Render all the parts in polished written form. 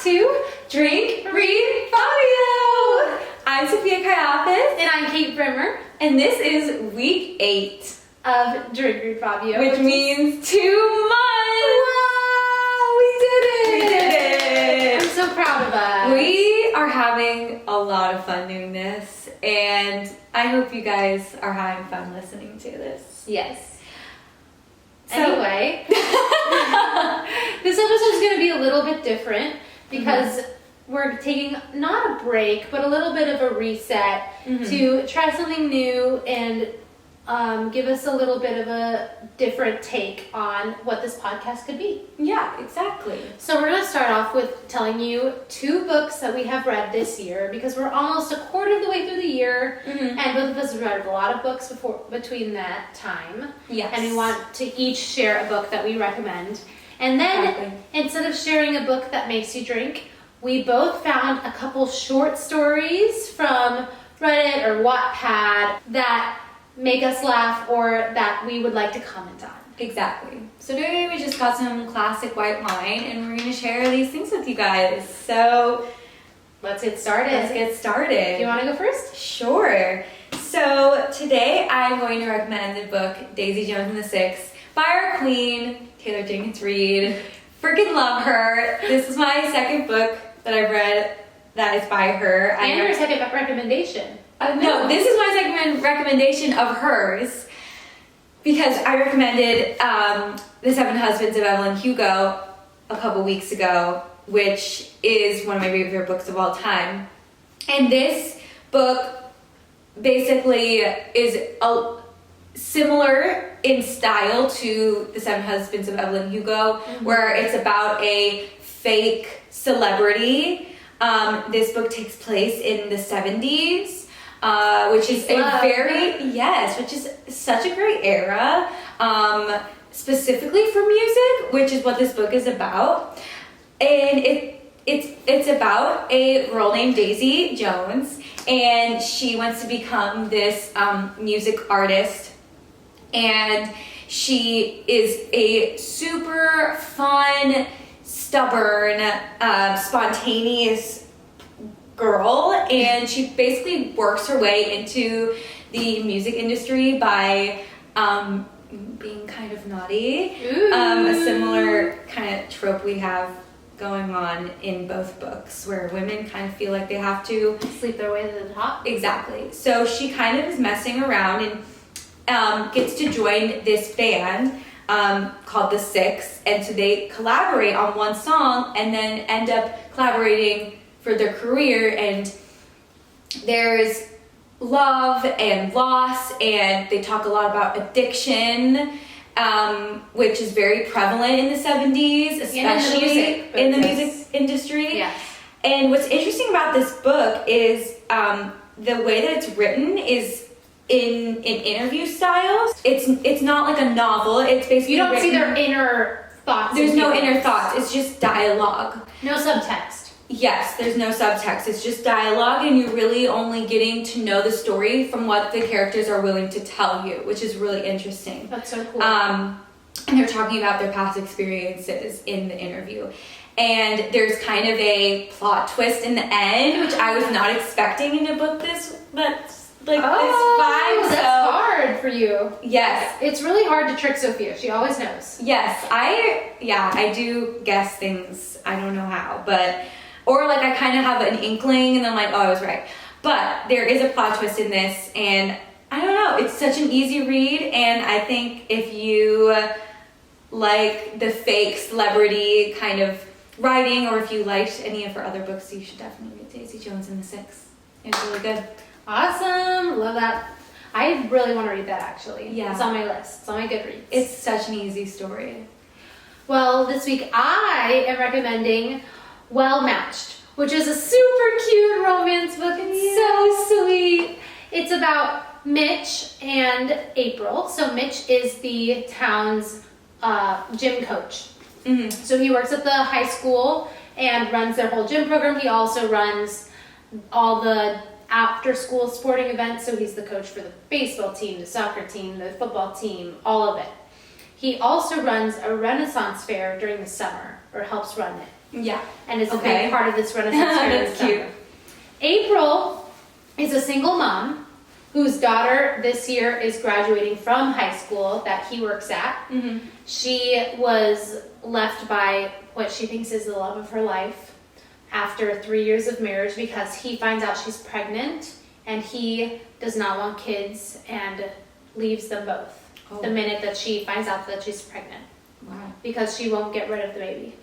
to Drink Read Fabio! I'm Sophia Kaiafas. And I'm Kate Brimmer. And this is week 8 of Drink Read Fabio. Which means 2 months! Wow! We did it! I'm so proud of us. We are having a lot of fun doing this, and I hope you guys are having fun listening to this. Yes. So, anyway, this episode is going to be a little bit different because we're taking not a break, but a little bit of a reset to try something new and give us a little bit of a different take on what this podcast could be. Yeah, exactly. So we're going to start off with telling you 2 books that we have read this year because we're almost a quarter of the way through the year, and both of us have read a lot of books between that time. Yes. And we want to each share a book that we recommend. And then instead of sharing a book that makes you drink, we both found a couple short stories from Reddit or Wattpad that make us laugh or that we would like to comment on. Exactly. So today we just got some classic white wine and we're going to share these things with you guys. So let's get started. Do you want to go first? Sure. So today I'm going to recommend the book Daisy Jones and the Six by our queen, Taylor Jenkins Reid. Freaking love her. This is my second book that I've read that is by her. And your second recommendation. No, this is my second recommendation of hers because I recommended The Seven Husbands of Evelyn Hugo a couple weeks ago, which is one of my favorite books of all time. And this book basically is similar in style to The Seven Husbands of Evelyn Hugo, where it's about a fake celebrity. This book takes place in the 70s. Which is which is such a great era, specifically for music, which is what this book is about. And it's about a girl named Daisy Jones, and she wants to become this music artist, and she is a super fun, stubborn, spontaneous girl, and she basically works her way into the music industry by being kind of naughty. A similar kind of trope we have going on in both books, where women kind of feel like they have to sleep their way to the top. Exactly. So she kind of is messing around and gets to join this band called The Six, and so they collaborate on one song and then end up collaborating for their career, and there's love and loss, and they talk a lot about addiction, which is very prevalent in the 70s, especially in the music industry. Yes. And what's interesting about this book is the way that it's written is in interview styles. It's not like a novel. It's basically you don't see their inner thoughts. There's no inner thoughts. It's just dialogue. No subtext. Yes, there's no subtext. It's just dialogue, and you're really only getting to know the story from what the characters are willing to tell you, which is really interesting. That's so cool. And they're talking about their past experiences in the interview. And there's kind of a plot twist in the end, which I was not expecting in a book that's this vibe. That's hard for you. Yes. It's really hard to trick Sophia. She always knows. Yes, I do guess things. I don't know how, but... Or like I kind of have an inkling and then I'm like, oh, I was right. But there is a plot twist in this, and I don't know, it's such an easy read, and I think if you like the fake celebrity kind of writing, or if you liked any of her other books, you should definitely read Daisy Jones and the Six. It's really good. Awesome. Love that. I really want to read that, actually. Yeah. It's on my list. It's on my Goodreads. It's such an easy story. Well, this week I am recommending Well Matched, which is a super cute romance book. It's so sweet. It's about Mitch and April. So Mitch is the town's gym coach. So he works at the high school and runs their whole gym program. He also runs all the after-school sporting events. So he's the coach for the baseball team, the soccer team, the football team, all of it. he also runs a Renaissance fair during the summer, or helps run it. Yeah. And is a big part of this Renaissance fair. That's cute. April is a single mom whose daughter this year is graduating from high school that he works at. Mm-hmm. She was left by what she thinks is the love of her life after 3 years of marriage because he finds out she's pregnant and he does not want kids and leaves them both the minute that she finds out that she's pregnant. Wow. Because she won't get rid of the baby,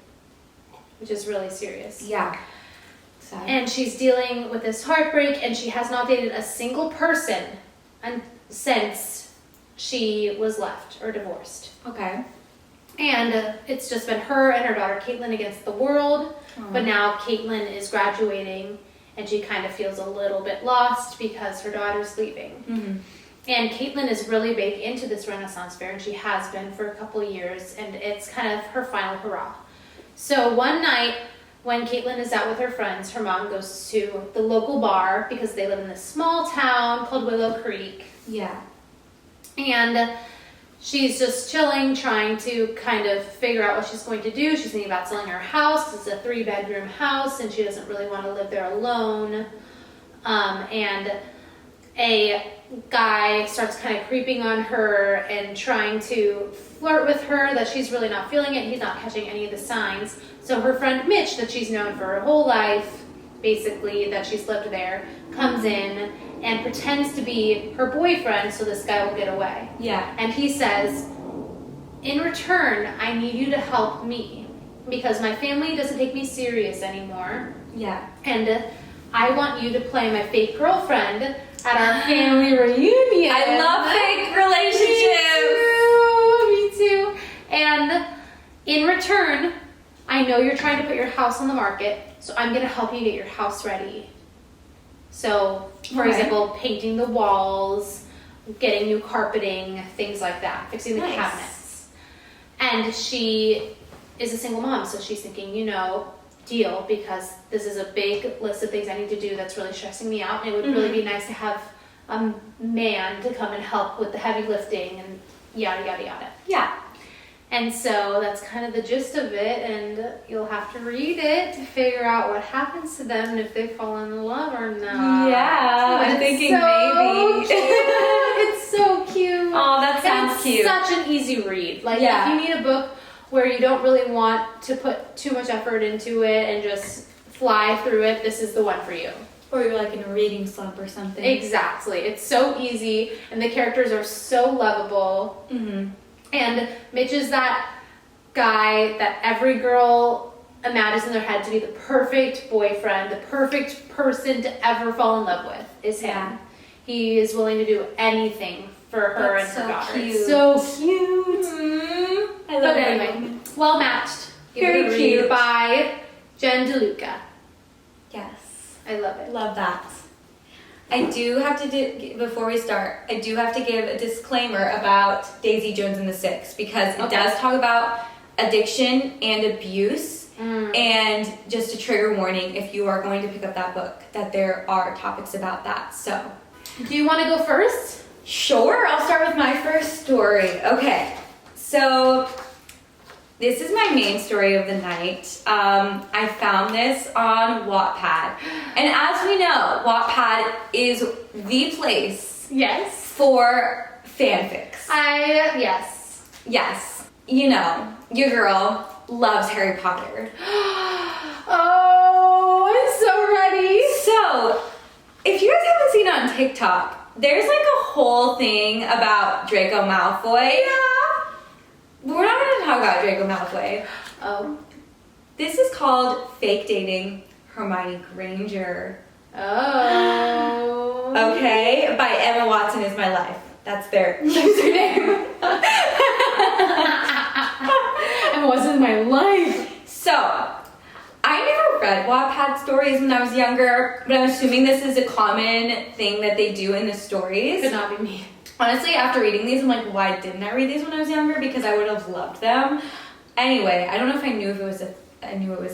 which is really serious. Yeah. Sad. And she's dealing with this heartbreak, and she has not dated a single person since she was left or divorced. Okay. And it's just been her and her daughter Caitlin against the world. But now Caitlin is graduating, and she kind of feels a little bit lost because her daughter's leaving. Mm-hmm. And Caitlin is really big into this Renaissance fair, and she has been for a couple of years, and it's kind of her final hurrah. So one night, when Caitlin is out with her friends, her mom goes to the local bar because they live in this small town called Willow Creek. Yeah. And she's just chilling, trying to kind of figure out what she's going to do. She's thinking about selling her house. It's a 3-bedroom house, and she doesn't really want to live there alone. And a guy starts kind of creeping on her and trying to flirt with her that she's really not feeling it. He's not catching any of the signs. So her friend Mitch, that she's known for her whole life, basically, that she's lived there, comes in and pretends to be her boyfriend so this guy will get away. Yeah. And he says, in return, I need you to help me because my family doesn't take me serious anymore. Yeah. And I want you to play my fake girlfriend at our family reunion. I love fake relationships. Me too. And in return, I know you're trying to put your house on the market, so I'm going to help you get your house ready. So, for example, painting the walls, getting new carpeting, things like that, fixing the cabinets. And she is a single mom, so she's thinking, deal, because this is a big list of things I need to do that's really stressing me out, and it would really be nice to have a man to come and help with the heavy lifting and yada, yada, yada. Yeah. And so that's kind of the gist of it, and you'll have to read it to figure out what happens to them and if they fall in love or not. Yeah, I'm thinking maybe. It's so cute. Oh, that sounds cute. It's such an easy read. Like, if you need a book where you don't really want to put too much effort into it and just fly through it, this is the one for you. Or you're like in a reading slump or something. Exactly. It's so easy, and the characters are so lovable. Mm-hmm. And Mitch is that guy that every girl imagines in their head to be the perfect boyfriend, the perfect person to ever fall in love with is him. Yeah. He is willing to do anything for her and her daughter. Cute. It's so cute. Mm-hmm. I love But it. anyway, Well Matched. Very cute. By Jen DeLuca. Yes. I love it. Love that. I do have to before we start, I do have to give a disclaimer about Daisy Jones and the Six, because it does talk about addiction and abuse. And just a trigger warning, if you are going to pick up that book, that there are topics about that. So, do you want to go first? Sure, I'll start with my first story. Okay, so this is my main story of the night. I found this on Wattpad. And as we know, Wattpad is the place for fanfics. Yes. Your girl loves Harry Potter. Oh, I'm so ready. So, if you guys haven't seen it on TikTok, there's like a whole thing about Draco Malfoy. Yeah. But we're not going to talk about Draco Malfoy. Oh. This is called Fake Dating Hermione Granger. Oh. Okay, by Emma Watson is My Life. That's their username. Emma Watson is My Life. So, I never read Wattpad stories when I was younger, but I'm assuming this is a common thing that they do in the stories. Could not be me. Honestly, after reading these, I'm like, why didn't I read these when I was younger? Because I would have loved them. Anyway, I don't know if I knew it was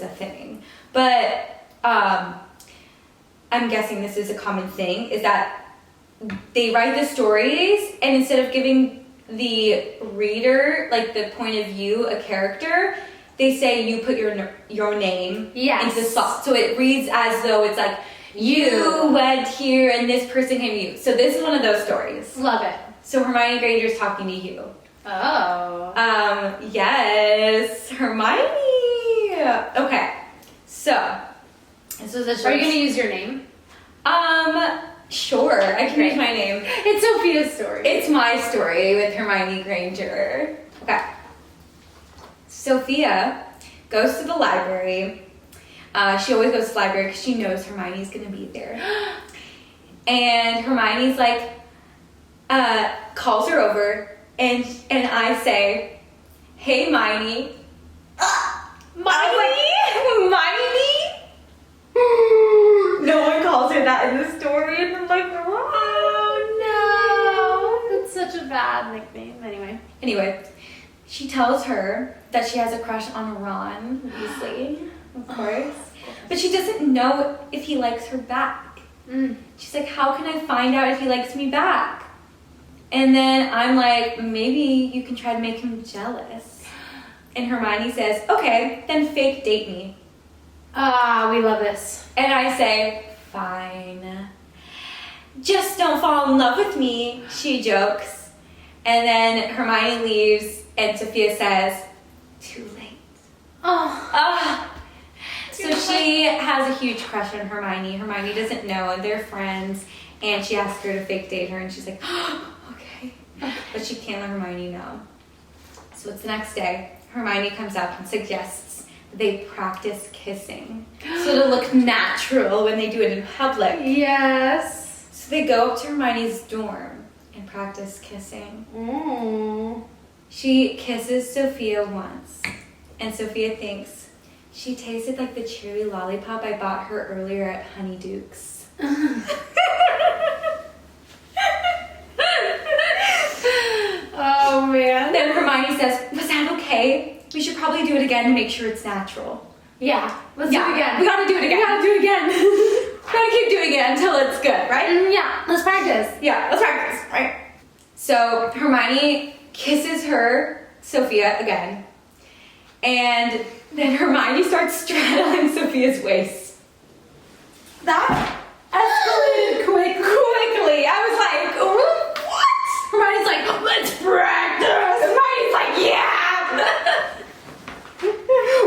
a thing, but I'm guessing this is a common thing, is that they write the stories, and instead of giving the reader, like the point of view, a character, they say you put your name into the song. So it reads as though it's like, you went here and this person came to you. So this is one of those stories. Love it. So Hermione Granger's talking to you. Oh. Yes, Hermione. Okay, so this was a short. Are you gonna use your name? Sure, I can use my name. It's Sophia's story. It's my story with Hermione Granger. Okay. Sophia goes to the library. She always goes to the library because she knows Hermione's gonna be there. And Hermione's like, calls her over, and I say, "Hey, Hermione." Hermione? No one calls her that in the story, and I'm like, oh no, that's such a bad nickname. Anyway, she tells her that she has a crush on Ron Weasley, of course, but she doesn't know if he likes her back. She's like, how can I find out if he likes me back? And then I'm like, maybe you can try to make him jealous. And Hermione says, okay, then fake date me. We love this. And I say, fine. Just don't fall in love with me, she jokes. And then Hermione leaves, and Sophia says, too late. So she has a huge crush on Hermione. Hermione doesn't know, and they're friends. And she asks her to fake date her, and she's like, okay. But she can't let Hermione know. So it's the next day. Hermione comes up and suggests they practice kissing. So to look natural when they do it in public. Yes. So they go up to Hermione's dorm and practice kissing. She kisses Sophia once, and Sophia thinks she tasted like the cherry lollipop I bought her earlier at Honeyduke's. Oh man. Then Hermione says, was that okay? We should probably do it again to make sure it's natural. Yeah, let's do it again. We gotta do it again. We gotta do it again. We gotta keep doing it until it's good, right? Yeah, let's practice. Yeah, let's practice, right? So Hermione kisses her, Sophia, again. And then Hermione starts straddling Sophia's waist. That escalated quickly. I was like, what? Hermione's like, let's practice. Hermione's like, yeah.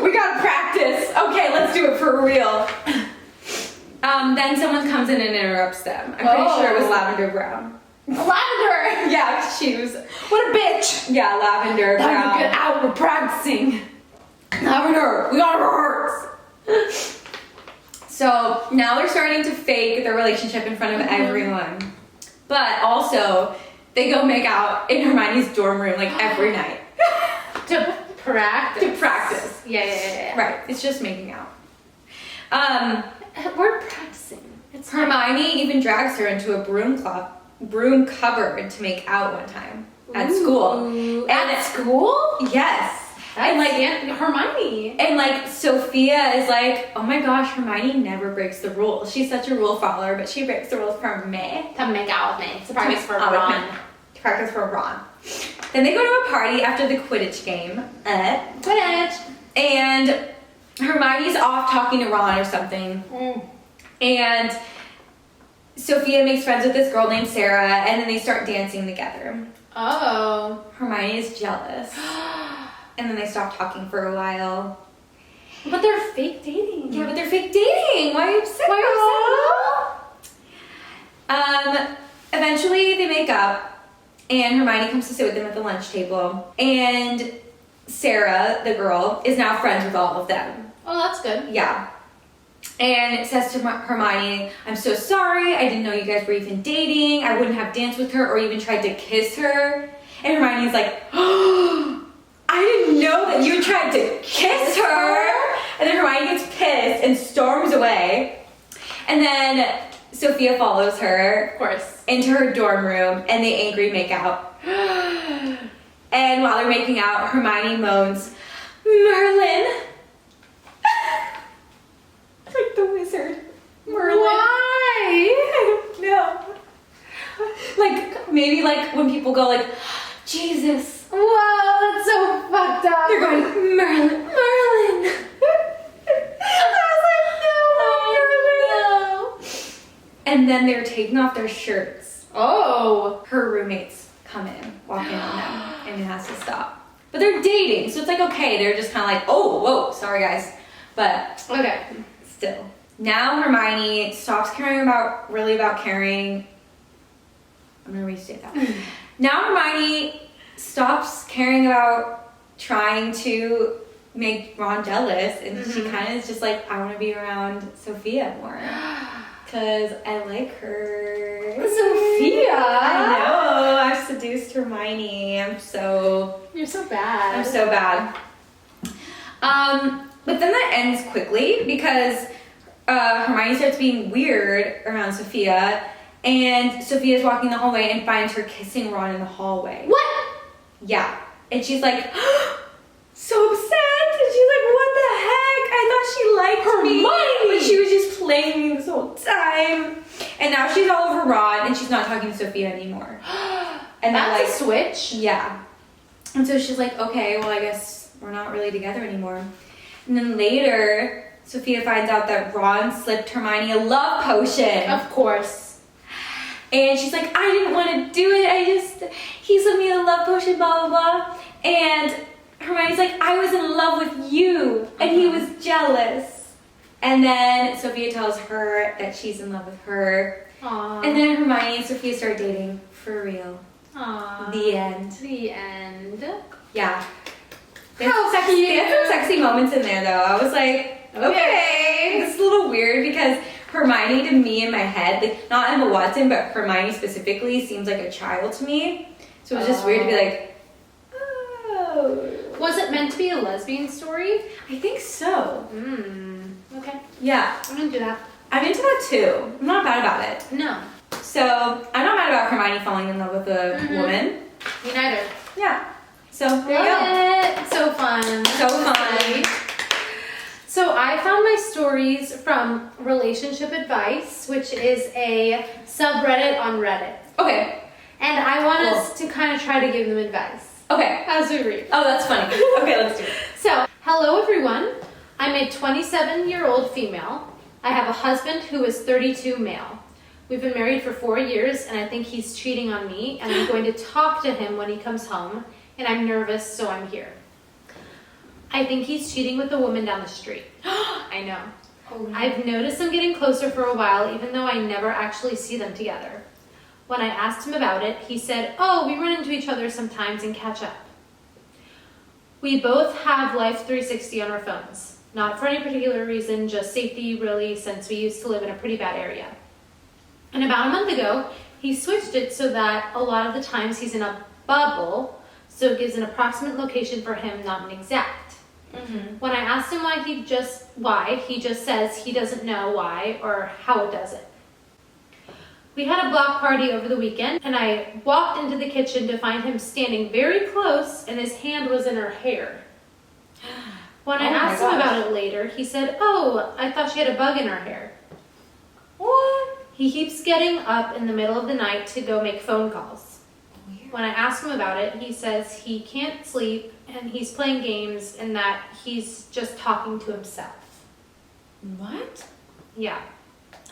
We gotta practice. Okay, let's do it for real. Then someone comes in and interrupts them. I'm pretty sure it was Lavender Brown. Lavender! Yeah, she was. What a bitch! Yeah, Lavender Brown. Time to get out, we're practicing. Lavender, we gotta rehearse. So now they're starting to fake their relationship in front of everyone. But also, they go make out in Hermione's dorm room like every night. To practice. To practice. Yeah. Right, it's just making out. We're practicing. It's Hermione even drags her into a broom cupboard to make out one time at school. And at school? Yes. And like Hermione. And like Sophia is like, oh my gosh, Hermione never breaks the rules. She's such a rule follower, but she breaks the rules for me. To make out with me. To practice for Ron. Ron. To practice for Ron. Then they go to a party after the Quidditch game. Quidditch. And Hermione's off talking to Ron or something. And Sophia makes friends with this girl named Sarah, and then they start dancing together. Oh. Hermione is jealous. And then they stop talking for a while. But they're fake dating. Yeah, but they're fake dating. Why are you upset? Eventually they make up, and Hermione comes to sit with them at the lunch table. And Sarah, the girl, is now friends with all of them. Oh, that's good. Yeah. And it says to Hermione, I'm so sorry. I didn't know you guys were even dating. I wouldn't have danced with her or even tried to kiss her. And Hermione's like, oh, I didn't know that you tried to kiss her. And then Hermione gets pissed and storms away. And then Sophia follows her, Of course. into her dorm room, and they angry make out. And while they're making out, Hermione moans, Merlin. Like the wizard. Merlin. Why? I don't know. Like, maybe like when people go like, Jesus. Whoa, that's so fucked up. They're going, Merlin. Oh, no. And then they're taking off their shirts. Oh. Her roommates come in, walk in on them, and it has to stop. But they're dating, so it's like, okay, they're just kind of like, oh, whoa, sorry guys. But Okay. still. Now Hermione stops caring about caring. I'm gonna restate that. Now Hermione stops caring about trying to make Ron jealous, and she kind of is just like, I want to be around Sophia more. Because I like her. Sophia! I know. I've seduced Hermione. You're so bad. I'm so bad. But then that ends quickly because Hermione starts being weird around Sophia, and Sophia's walking the hallway and finds her kissing Ron in the hallway. What? Yeah. And she's like, so upset. And she's like, what the heck? I thought she liked me. But she was just playing me this whole time. And now she's all over Ron, and she's not talking to Sophia anymore. And that's a switch. Yeah. And so she's like, okay, well, I guess we're not really together anymore. And then later, Sophia finds out that Ron slipped Hermione a love potion. Of course. And she's like, I didn't want to do it. He slipped me a love potion, blah, blah, blah. And Hermione's like, I was in love with you. And he was jealous. And then Sophia tells her that she's in love with her. Aww. And then Hermione and Sophia start dating for real. Aww. The end. The end. Yeah. There's some sexy moments in there, though. I was like, okay. This is a little weird because Hermione, to me in my head, like not Emma Watson, but Hermione specifically, seems like a child to me. So it was just weird to be like, oh. Was it meant to be a lesbian story? I think so. Okay. Yeah. I'm into that. I'm into that too. I'm not mad about it. No. So I'm not mad about Hermione falling in love with a woman. Me neither. Yeah. So there you go. Love it. So fun. So fun. So I found my stories from Relationship Advice, which is a subreddit on Reddit. Okay. And I want us to kind of try to give them advice Okay. as we read. Oh, that's funny. Okay, let's do it. So, hello everyone. I'm a 27-year-old female. I have a husband who is 32 male. We've been married for 4 years, and I think he's cheating on me, and I'm going to talk to him when he comes home, and I'm nervous, so I'm here. I think he's cheating with a woman down the street. I know. Oh, no. I've noticed them getting closer for a while, even though I never actually see them together. When I asked him about it, he said, oh, we run into each other sometimes and catch up. We both have Life 360 on our phones. Not for any particular reason, just safety really, since we used to live in a pretty bad area. And about a month ago, he switched it so that a lot of the times he's in a bubble, so it gives an approximate location for him, not an exact. When I asked him why, he just says he doesn't know why or how it does it. We had a block party over the weekend, and I walked into the kitchen to find him standing very close, and his hand was in her hair. When I asked him about it later, he said, oh, I thought she had a bug in her hair. What? He keeps getting up in the middle of the night to go make phone calls. Weird. When I ask him about it, he says he can't sleep, and he's playing games, and that he's just talking to himself. What? Yeah.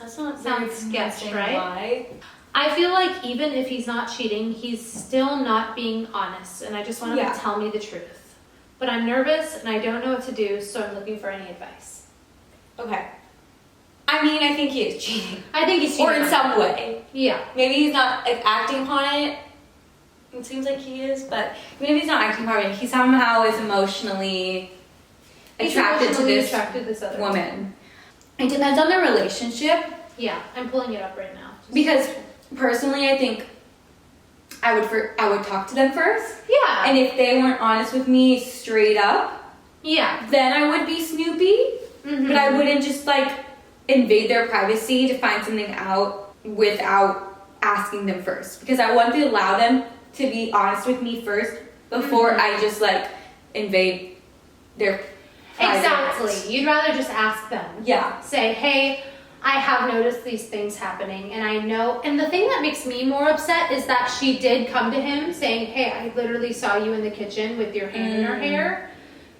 That's not Sounds sketch, right? Why? I feel like even if he's not cheating, he's still not being honest, and I just want him to tell me the truth. But I'm nervous, and I don't know what to do, so I'm looking for any advice. Okay. I mean, I think he is cheating. I think he's cheating. Or in some way. Yeah. Maybe he's not like acting upon it. It seems like he is, but even if he's not acting upon it, he somehow is emotionally attracted to this other woman. It depends on their relationship. Yeah, I'm pulling it up right now. Because personally, I think I would talk to them first. Yeah. And if they weren't honest with me straight up, yeah, then I would be snoopy. But I wouldn't just like invade their privacy to find something out without asking them first. Because I want to allow them to be honest with me first before I just like invade their private. Exactly. You'd rather just ask them. Yeah. Say, hey, I have noticed these things happening, and I know, and the thing that makes me more upset is that she did come to him saying, hey, I literally saw you in the kitchen with your hand in her hair,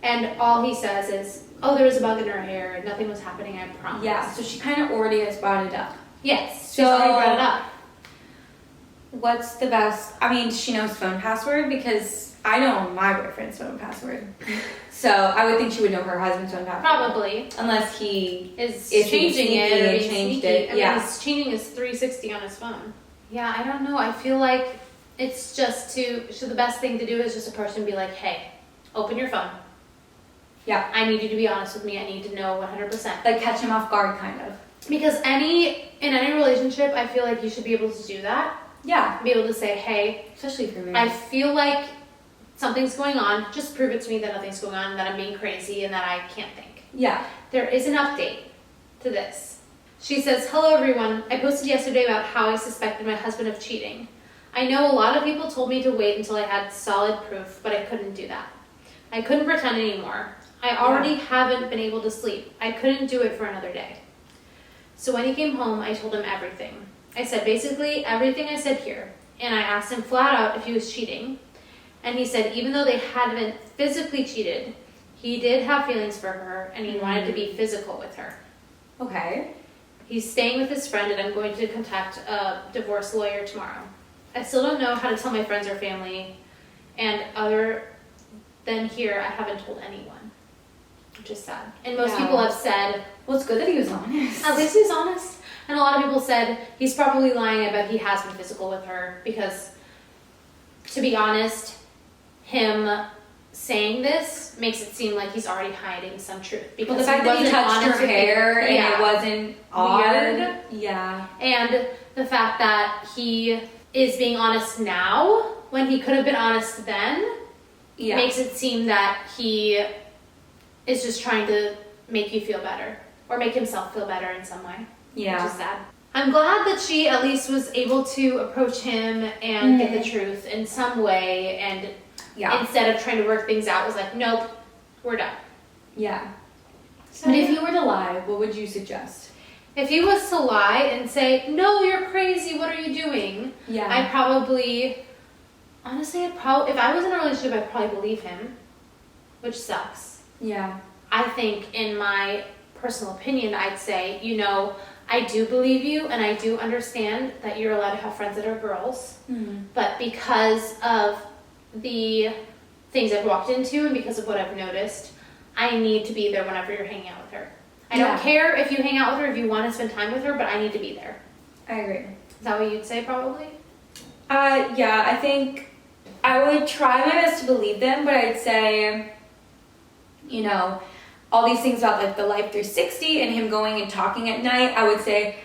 and all he says is, oh, there was a bug in her hair, and nothing was happening, I promise. Yeah, so she kind of already has brought it up. Yes, she's already brought it up. What's the best? I mean, she knows phone password because I know my boyfriend's phone password. So I would think she would know her husband's phone password. Probably. Unless he is if changing he's it or and being changed sneaky. it. I mean, Yeah. he's changing his 360 on his phone. Yeah, I don't know. I feel like it's just so the best thing to do is just approach and be like, hey, open your phone. Yeah. I need you to be honest with me. I need to know 100%. Like catch him off guard, kind of. Because in any relationship, I feel like you should be able to do that. Yeah. Be able to say, hey, Especially for me. I feel like something's going on. Just prove it to me that nothing's going on, that I'm being crazy, and that I can't think. Yeah. There is an update to this. She says, hello everyone. I posted yesterday about how I suspected my husband of cheating. I know a lot of people told me to wait until I had solid proof, but I couldn't do that. I couldn't pretend anymore. I already haven't been able to sleep. I couldn't do it for another day. So when he came home, I told him everything. I said basically everything I said here, and I asked him flat out if he was cheating. And he said even though they hadn't physically cheated, he did have feelings for her, and he wanted to be physical with her. Okay. He's staying with his friend, and I'm going to contact a divorce lawyer tomorrow. I still don't know how to tell my friends or family, and other than here, I haven't told anyone, which is sad. And most people have said, well, it's good that he was honest. at least he's honest. And a lot of people said he's probably lying. I bet he has been physical with her because, to be honest, him saying this makes it seem like he's already hiding some truth. Because Well, the fact that he touched her hair and yeah. it wasn't Weird. odd. Yeah. And the fact that he is being honest now when he could have been honest then makes it seem that he is just trying to make you feel better or make himself feel better in some way. Yeah. Which is sad. I'm glad that she at least was able to approach him and get the truth in some way, and instead of trying to work things out was like, nope, we're done. Yeah. But if you were to lie, what would you suggest? If he was to lie and say, no, you're crazy, what are you doing? Yeah. I'd probably, honestly, if I was in a relationship, I'd probably believe him, which sucks. Yeah. I think in my personal opinion, I'd say, I do believe you, and I do understand that you're allowed to have friends that are girls, but because of the things I've walked into and because of what I've noticed, I need to be there whenever you're hanging out with her. I don't care if you hang out with her, if you want to spend time with her, but I need to be there. I agree. Is that what you'd say, probably? Yeah, I think I would try my best to believe them, but I'd say, all these things about like the Life 360 and him going and talking at night, I would say,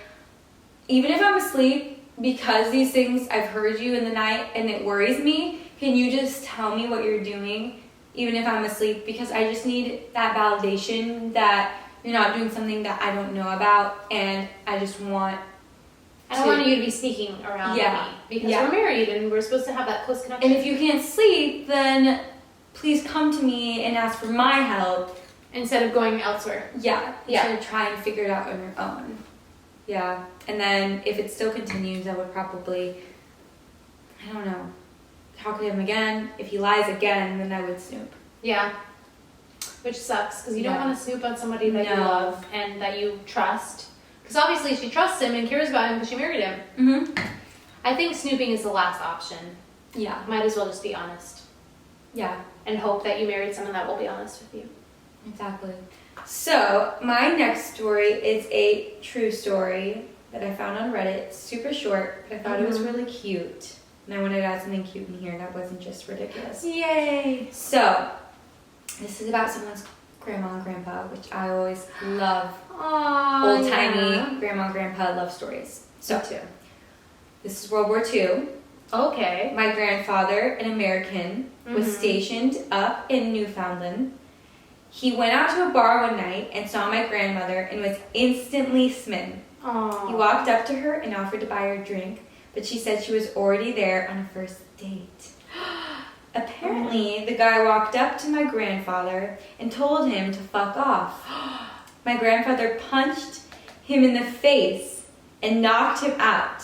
even if I'm asleep, because these things I've heard you in the night and it worries me, can you just tell me what you're doing, even if I'm asleep? Because I just need that validation that you're not doing something that I don't know about, and I just want I don't want you to be sneaking around me because we're married and we're supposed to have that close connection. And if you can't sleep, then please come to me and ask for my help. Instead of going elsewhere. Instead of trying to figure it out on your own. Yeah. And then if it still continues, I would probably, I don't know, talk to him again. If he lies again, then I would snoop. Yeah. Which sucks because you don't want to snoop on somebody that you love and that you trust. Because obviously she trusts him and cares about him because she married him. Mm-hmm. I think snooping is the last option. Yeah. Might as well just be honest. Yeah. And hope that you married someone that will be honest with you. Exactly. So, my next story is a true story that I found on Reddit. It's super short, but I thought it was really cute. And I wanted to add something cute in here that wasn't just ridiculous. Yay! So, this is about someone's grandma and grandpa, which I always love. Old-timey grandma and grandpa love stories. So, this is World War II. Okay. My grandfather, an American, was stationed up in Newfoundland. He went out to a bar one night and saw my grandmother and was instantly smitten. Aww. He walked up to her and offered to buy her a drink, but she said she was already there on a first date. Apparently, the guy walked up to my grandfather and told him to fuck off. My grandfather punched him in the face and knocked him out.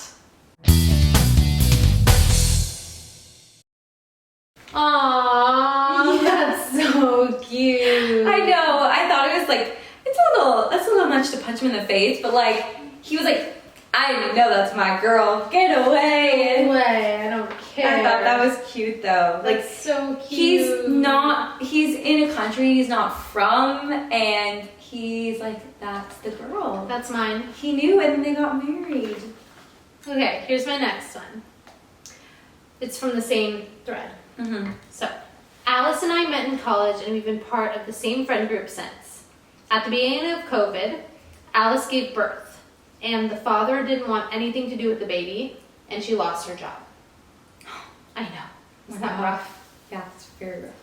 Aww, that's so cute. I know. I thought it was like, that's a little much to punch him in the face, but like, he was like, I know that's my girl. Get away. No way, I don't care. I thought that was cute though. That's Like, so cute. He's in a country he's not from, and he's like, that's the girl. That's mine. He knew it and they got married. Okay, here's my next one. It's from the same thread. Mm-hmm. So, Alice and I met in college and we've been part of the same friend group since. At the beginning of COVID, Alice gave birth, and the father didn't want anything to do with the baby, and she lost her job. I know. Isn't that rough? Yeah, it's very rough.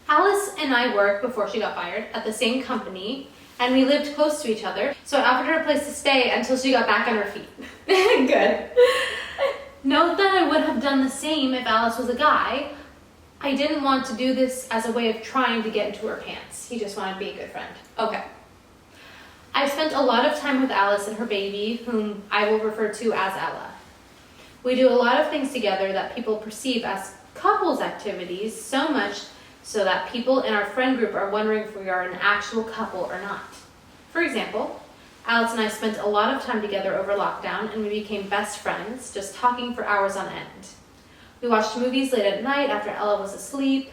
Alice and I worked, before she got fired, at the same company, and we lived close to each other, so I offered her a place to stay until she got back on her feet. Good. Note that I would have done the same if Alice was a guy. I didn't want to do this as a way of trying to get into her pants. He just wanted to be a good friend. Okay. I've spent a lot of time with Alice and her baby, whom I will refer to as Ella. We do a lot of things together that people perceive as couples activities, so much so that people in our friend group are wondering if we are an actual couple or not. For example, Alice and I spent a lot of time together over lockdown, and we became best friends, just talking for hours on end. We watched movies late at night after Ella was asleep.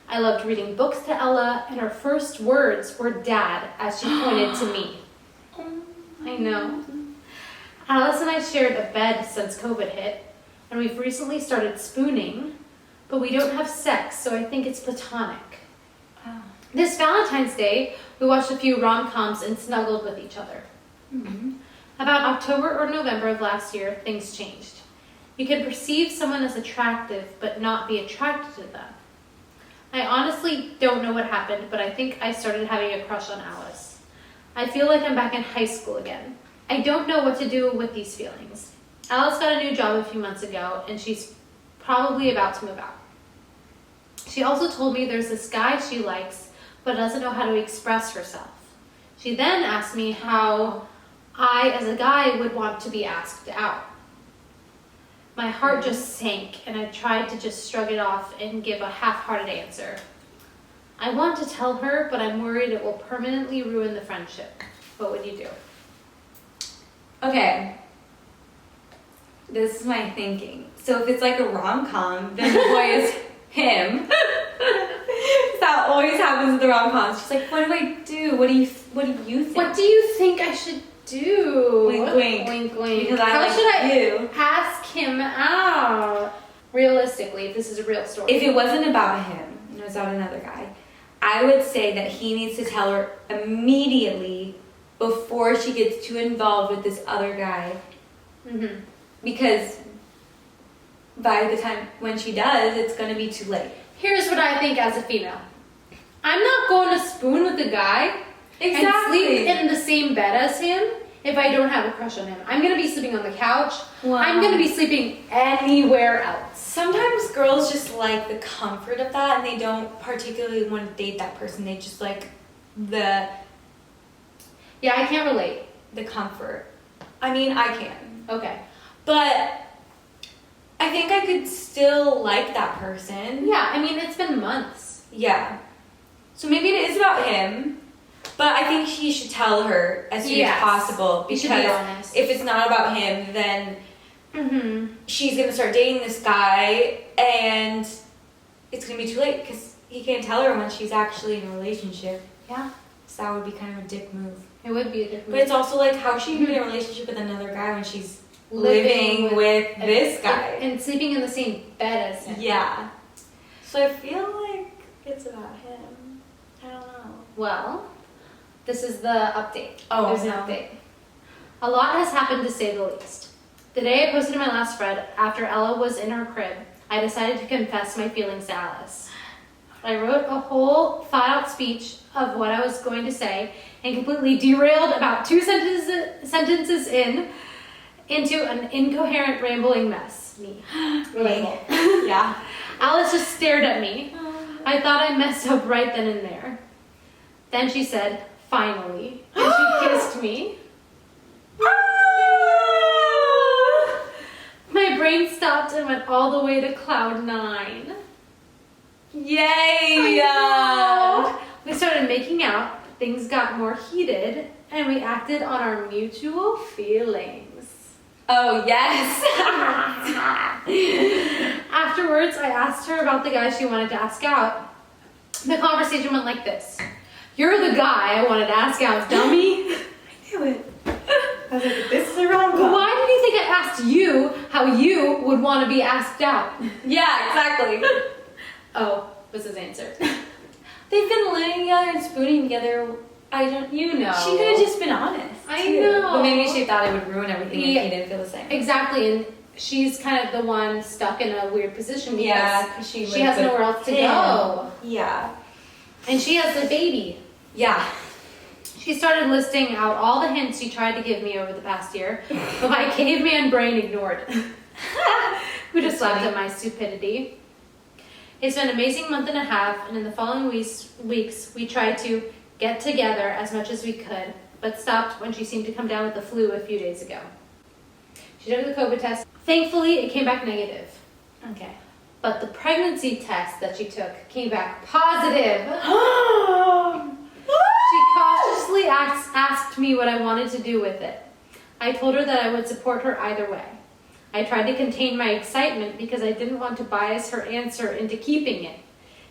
I loved reading books to Ella, and her first words were Dad as she pointed to me. I know. Alice and I shared a bed since COVID hit, and we've recently started spooning, but we don't have sex, so I think it's platonic. Oh. This Valentine's Day, we watched a few rom-coms and snuggled with each other. Mm-hmm. About October or November of last year, things changed. You can perceive someone as attractive, but not be attracted to them. I honestly don't know what happened, but I think I started having a crush on Alice. I feel like I'm back in high school again. I don't know what to do with these feelings. Alice got a new job a few months ago, and she's probably about to move out. She also told me there's this guy she likes, but doesn't know how to express herself. She then asked me how I, as a guy, would want to be asked out. My heart just sank, and I tried to just shrug it off and give a half-hearted answer. I want to tell her, but I'm worried it will permanently ruin the friendship. What would you do? Okay. This is my thinking. So if it's like a rom-com, then the boy is him. That always happens with the rom-coms. She's like, what do I do? What do you think? What do you think I should do? Wink, wink. Wink, wink. Because I How like should you. I ask him out? Realistically, if this is a real story. If it wasn't about him, and it was about another guy, I would say that he needs to tell her immediately before she gets too involved with this other guy. Mm-hmm. Because by the time when she does, it's going to be too late. Here's what I think as a female. I'm not going to spoon with the guy and sleep in the same bed as him if I don't have a crush on him. I'm going to be sleeping on the couch. Wow. I'm going to be sleeping anywhere else. Sometimes girls just like the comfort of that, and they don't particularly want to date that person. They just like the Yeah, I can't relate. comfort. I mean, I can. Okay. But I think I could still like that person. Yeah, I mean, it's been months. Yeah. So maybe it is about him, but I think he should tell her as soon as possible, You because should be honest. if it's not about him, then Mm-hmm. she's going to start dating this guy, and it's going to be too late because he can't tell her when she's actually in a relationship. Yeah, So that would be kind of a dick move. it would be a different. But it's also like, how is she going to be in a relationship with another guy when she's living with this guy? And sleeping in the same bed as him. Yeah. So I feel like it's about him. I don't know. Well, this is the update. Oh, There's no. an update. A lot has happened, to say the least. The day I posted my last thread, after Ella was in her crib, I decided to confess my feelings to Alice. I wrote a whole thought-out speech of what I was going to say and completely derailed about 2 sentences into an incoherent, rambling mess. Me. Relatable. Yeah. Alice just stared at me. I thought I messed up right then and there. Then she said, finally, and she kissed me. brain stopped and went all the way to cloud 9. Yay! We started making out, things got more heated, and we acted on our mutual feelings. Oh, yes. Afterwards, I asked her about the guy she wanted to ask out. The conversation went like this. You're the guy I wanted to ask out, dummy. I knew it. I was like, this is a rom-com. Why did you think I asked you how you would want to be asked out? Yeah, exactly. Oh, was his answer. They've been living together and spooning together. You know. She could have just been honest. I too. know. But maybe she thought it would ruin everything Yeah. if he didn't feel the same. Exactly, and she's kind of the one stuck in a weird position because Yeah, because she she has nowhere else to go. Yeah. And she has the baby. Yeah. She started listing out all the hints she tried to give me over the past year, but my caveman brain ignored. Who just laughed at my stupidity. It's been an amazing month and a half, and in the following weeks we tried to get together as much as we could, but stopped when she seemed to come down with the flu a few days ago. She took the COVID test. Thankfully, it came back negative. Okay. But the pregnancy test that she took came back positive. She cautiously asked me what I wanted to do with it. I told her that I would support her either way. I tried to contain my excitement because I didn't want to bias her answer into keeping it.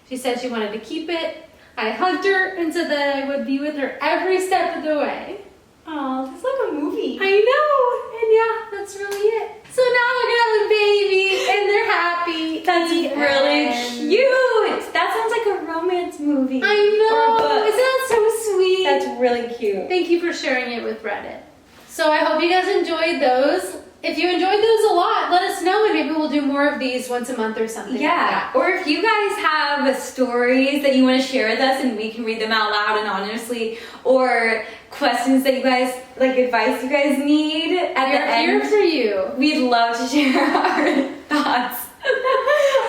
She said she wanted to keep it. I hugged her and said that I would be with her every step of the way. Oh, this is like a movie. I know, and yeah, that's really it. So now we're gonna have a baby, and they're happy. That's really And- cute. That sounds like a romance movie. I know. Or a book. Isn't that so sweet? That's really cute. Thank you for sharing it with Reddit. So I hope you guys enjoyed those. If you enjoyed those a lot, let us know and maybe we'll do more of these once a month or something like Yeah. that. Or if you guys have stories that you want to share with us and we can read them out loud anonymously, or questions that you guys, like advice you guys need at the We're here end, for you. we'd love to share our thoughts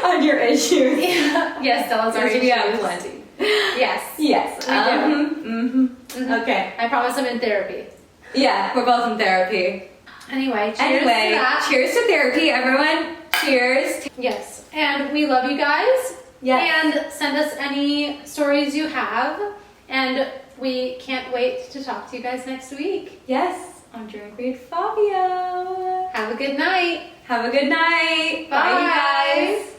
on your issues. Yes, tell us our Because we have issues. plenty. Yes. Yes. We do. Okay. I promise I'm in therapy. Yeah, we're both in therapy. Anyway, cheers to that. Cheers to therapy, everyone. Cheers. Yes. And we love you guys. Yes. And send us any stories you have. And we can't wait to talk to you guys next week. Yes. I'm Drink Read Fabio. Have a good night. Have a good night. Bye. Bye, you guys.